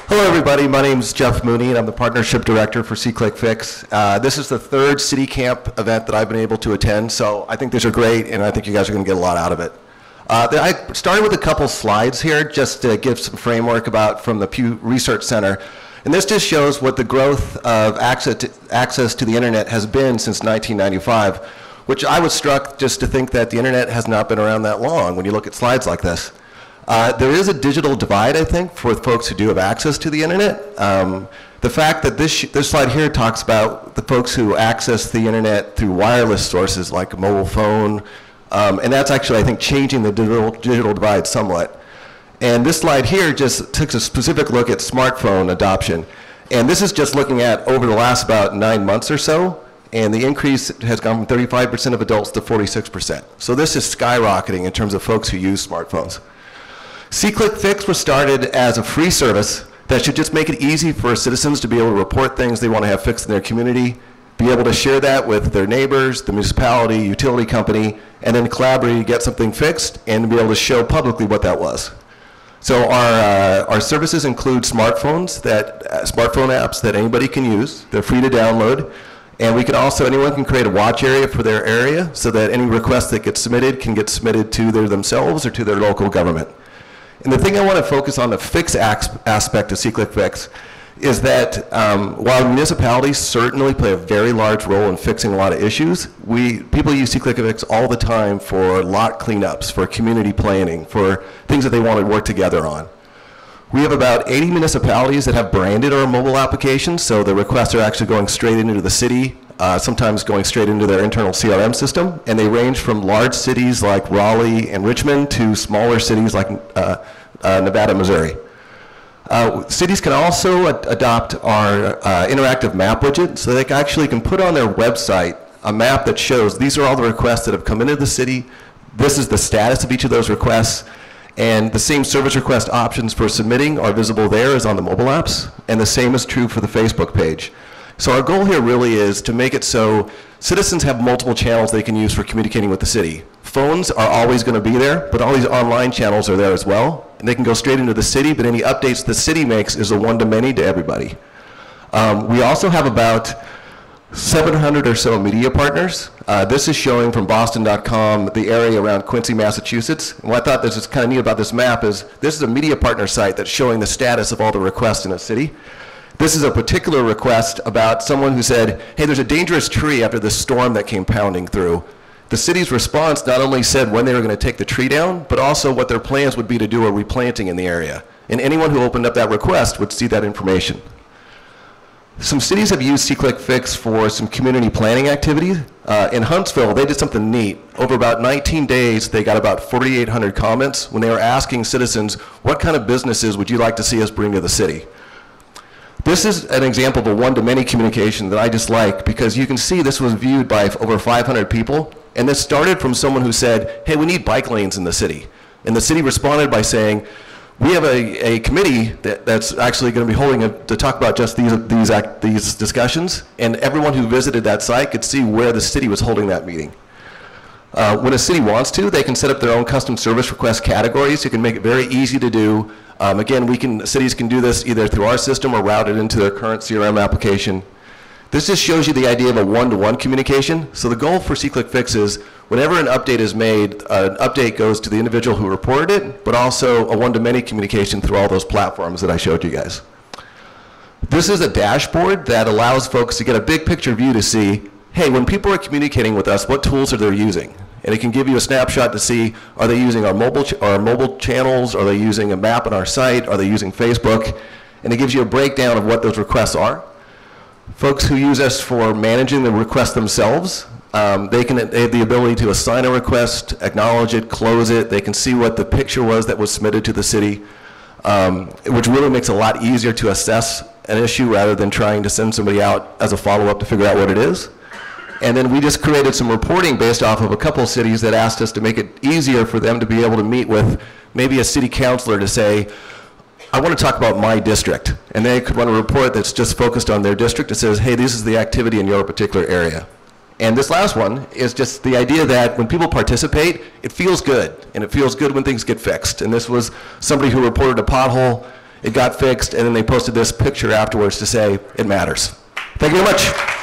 Hello everybody, my name is Jeff Mooney and I'm the Partnership Director for CCKC2012. This is the third City Camp event that I've been able to attend, so I think these are great and I think you guys are going to get a lot out of it. I started with a couple slides here just to give some framework from the Pew Research Center. And this just shows what the growth of access to the internet has been since 1995, which I was struck just to think that the internet has not been around that long when you look at slides like this. There is a digital divide, I think, for folks who do have access to the internet. The fact that this slide here talks about the folks who access the internet through wireless sources like a mobile phone, and that's actually, I think, changing the digital divide somewhat. And this slide here just takes a specific look at smartphone adoption. And this is just looking at over the last about 9 months or so, and the increase has gone from 35% of adults to 46%. So this is skyrocketing in terms of folks who use smartphones. C-Click was started as a free service that should just make it easy for citizens to be able to report things they want to have fixed in their community, be able to share that with their neighbors, the municipality, utility company, and then collaborate to get something fixed and be able to show publicly what that was. So our services include smartphone apps that anybody can use. They're free to download. And anyone can create a watch area for their area so that any request that gets submitted can get submitted to themselves or to their local government. And the thing I want to focus on, the fix aspect of C-Click is that while municipalities certainly play a very large role in fixing a lot of issues, people use C-Click all the time for lot cleanups, for community planning, for things that they want to work together on. We have about 80 municipalities that have branded our mobile applications, so the requests are actually going straight into the city, sometimes going straight into their internal CRM system, and they range from large cities like Raleigh and Richmond to smaller cities like Nevada, Missouri. Cities can also adopt our interactive map widget, so they actually can put on their website a map that shows these are all the requests that have come into the city, this is the status of each of those requests, and the same service request options for submitting are visible there as on the mobile apps, and the same is true for the Facebook page. So our goal here really is to make it so citizens have multiple channels they can use for communicating with the city. Phones are always going to be there, but all these online channels are there as well. And they can go straight into the city, but any updates the city makes is a one-to-many to everybody. We also have about 700 or so media partners. This is showing from Boston.com the area around Quincy, Massachusetts. And what I thought is kind of neat about this map is this is a media partner site that's showing the status of all the requests in a city. This is a particular request about someone who said, hey, there's a dangerous tree after this storm that came pounding through. The city's response not only said when they were going to take the tree down, but also what their plans would be to do a replanting in the area. And anyone who opened up that request would see that information. Some cities have used C-Click for some community planning activities. In Huntsville, they did something neat. Over about 19 days, they got about 4,800 comments when they were asking citizens, what kind of businesses would you like to see us bring to the city? This is an example of a one-to-many communication that I just like because you can see this was viewed by over 500 people, and this started from someone who said, hey, we need bike lanes in the city. And the city responded by saying, we have a committee that's actually going to be holding to talk about just these discussions, and everyone who visited that site could see where the city was holding that meeting. When a city wants to, they can set up their own custom service request categories. You can make it very easy to do. Again, cities can do this either through our system or route it into their current CRM application. This just shows you the idea of a one-to-one communication. So the goal for C-Click is whenever an update is made, an update goes to the individual who reported it, but also a one-to-many communication through all those platforms that I showed you guys. This is a dashboard that allows folks to get a big picture view to see, hey, when people are communicating with us, what tools are they using? And it can give you a snapshot to see, are they using our mobile channels? Are they using a map on our site? Are they using Facebook? And it gives you a breakdown of what those requests are. Folks who use us for managing the requests themselves, they have the ability to assign a request, acknowledge it, close it. They can see what the picture was that was submitted to the city, which really makes it a lot easier to assess an issue rather than trying to send somebody out as a follow-up to figure out what it is. And then we just created some reporting based off of a couple of cities that asked us to make it easier for them to be able to meet with maybe a city councilor to say, I want to talk about my district. And they could run a report that's just focused on their district that says, hey, this is the activity in your particular area. And this last one is just the idea that when people participate, it feels good. And it feels good when things get fixed. And this was somebody who reported a pothole it got fixed, and then they posted this picture afterwards to say it matters. Thank you very much.